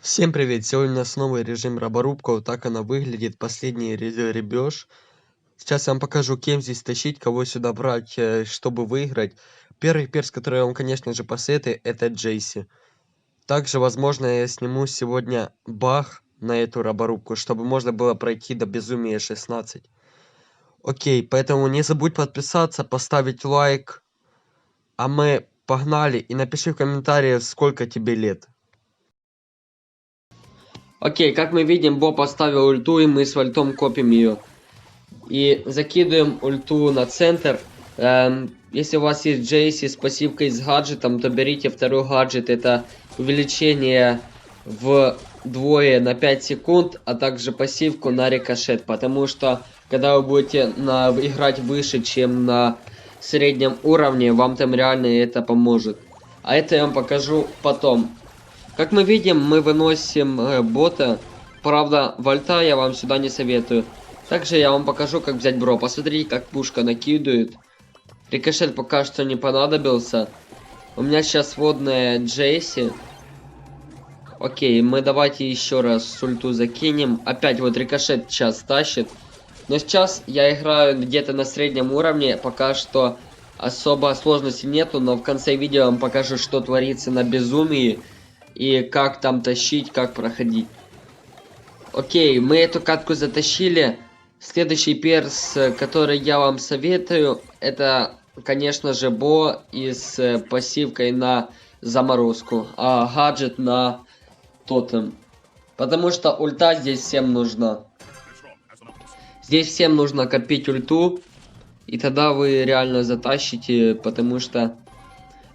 Всем привет! Сегодня у нас новый режим роборубка. Вот так она выглядит. Последний ребеж. Сейчас я вам покажу, кем здесь тащить, кого сюда брать, чтобы выиграть. Первый перс, который я вам, конечно же, посоветую, это Джейси. Также, возможно, я сниму сегодня баг на эту роборубку, чтобы можно было пройти до безумия 16. Окей, поэтому не забудь подписаться, поставить лайк. А мы погнали, и напиши в комментариях, сколько тебе лет. Окей, как мы видим, Бо поставил ульту, и мы с вольтом копим ее. И закидываем ульту на центр. Если у вас есть Джейси с пассивкой с гаджетом, то берите второй гаджет. Это увеличение вдвое на 5 секунд, а также пассивку на рикошет. Потому что, когда вы будете играть выше, чем на среднем уровне, вам там реально это поможет. А это я вам покажу потом. Как мы видим, мы выносим бота. Правда, вольта я вам сюда не советую. Также я вам покажу, как взять бро. Посмотрите, как пушка накидывает. Рикошет пока что не понадобился. У меня сейчас водная Джейси. Окей, мы давайте еще раз ульту закинем. Опять вот рикошет сейчас тащит. Но сейчас я играю где-то на среднем уровне. Пока что особо сложности нету. Но в конце видео я вам покажу, что творится на безумии. И как там тащить, как проходить. Окей, мы эту катку затащили. Следующий перс, который я вам советую, это, конечно же, Бо и с пассивкой на заморозку, а гаджет на тотем. Потому что ульта здесь всем нужна. Здесь всем нужно копить ульту, и тогда вы реально затащите, потому что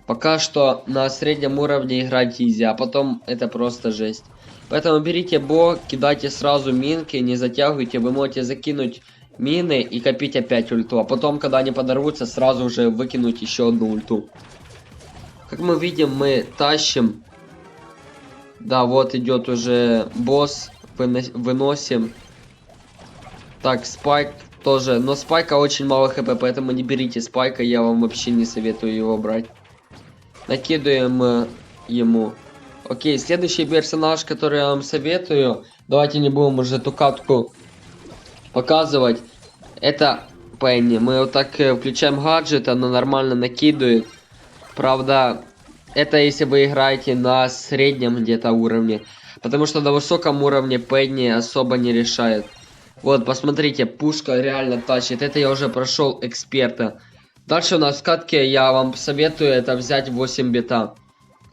пока что на среднем уровне играть изи, а потом это просто жесть. Поэтому берите Бо, кидайте сразу минки, не затягивайте. Вы можете закинуть мины и копить опять ульту. А потом, когда они подорвутся, сразу уже выкинуть еще одну ульту. Как мы видим, мы тащим. Да, вот идет уже босс. Выносим. Так, спайк тоже. Но спайка очень мало хп, поэтому не берите спайка. Я вам вообще не советую его брать. Накидываем ему. Окей, следующий персонаж, который я вам советую, давайте не будем уже эту катку показывать, это Пенни. Мы вот так включаем гаджет, она нормально накидывает. Правда, это если вы играете на среднем где-то уровне, потому что на высоком уровне Пенни особо не решает. Вот, посмотрите, пушка реально тащит, это я уже прошел эксперта. Дальше у нас в катке я вам советую это взять 8 бита.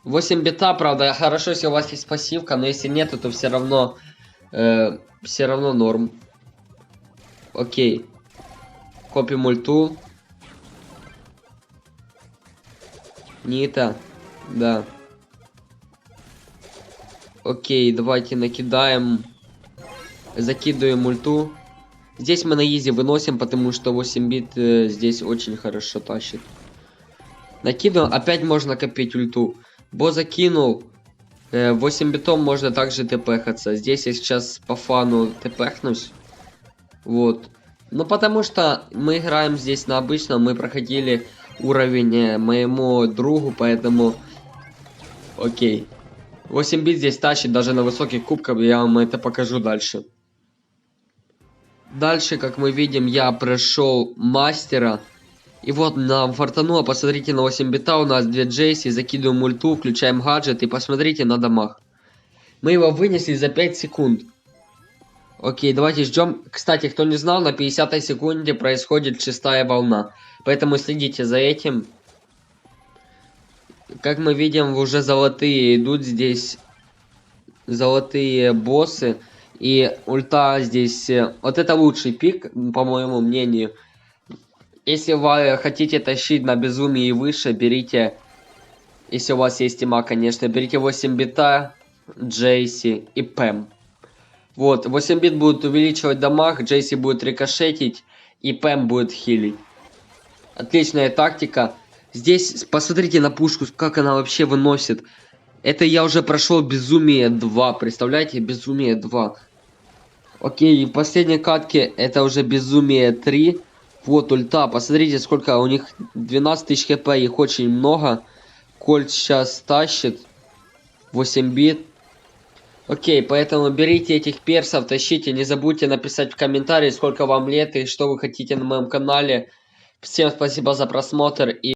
8 бита, правда, хорошо, если у вас есть пассивка, но если нет, то все равно норм. Окей. Копим ульту. Нита. Да. Окей, давайте накидаем. Закидываем ульту. Здесь мы на изи выносим, потому что 8 бит здесь очень хорошо тащит. Накидываем. Опять можно копить ульту. Бо закинул. 8 битом можно также тпхаться. Здесь я сейчас по фану тпхнусь. Вот. Ну потому что мы играем здесь на обычном. Мы проходили уровень моему другу, поэтому... Окей. 8 бит здесь тащит даже на высоких кубках. Я вам это покажу дальше. Дальше, как мы видим, я прошел мастера. И вот нам фартануло, посмотрите, на 8 бита у нас 2 Джейси, закидываем ульту, включаем гаджет и посмотрите на дамаг. Мы его вынесли за 5 секунд. Окей, давайте ждем. Кстати, кто не знал, на 50-й секунде происходит 6-я волна. Поэтому следите за этим. Как мы видим, уже золотые идут здесь. Золотые боссы. И ульта здесь... Вот это лучший пик, по моему мнению. Если вы хотите тащить на безумие и выше, берите, если у вас есть тима, конечно, берите 8 бита, Джейси и Пэм. Вот, 8 бит будет увеличивать дамаг, Джейси будет рикошетить и Пэм будет хилить. Отличная тактика. Здесь посмотрите на пушку, как она вообще выносит. Это я уже прошел безумие 2, представляете, безумие 2. Окей, в последней катке это уже безумие 3. Вот ульта, посмотрите, сколько у них 12 тысяч хп, их очень много. Кольт сейчас тащит 8 бит. Окей, поэтому берите этих персов, тащите. Не забудьте написать в комментарии, сколько вам лет и что вы хотите на моем канале. Всем спасибо за просмотр и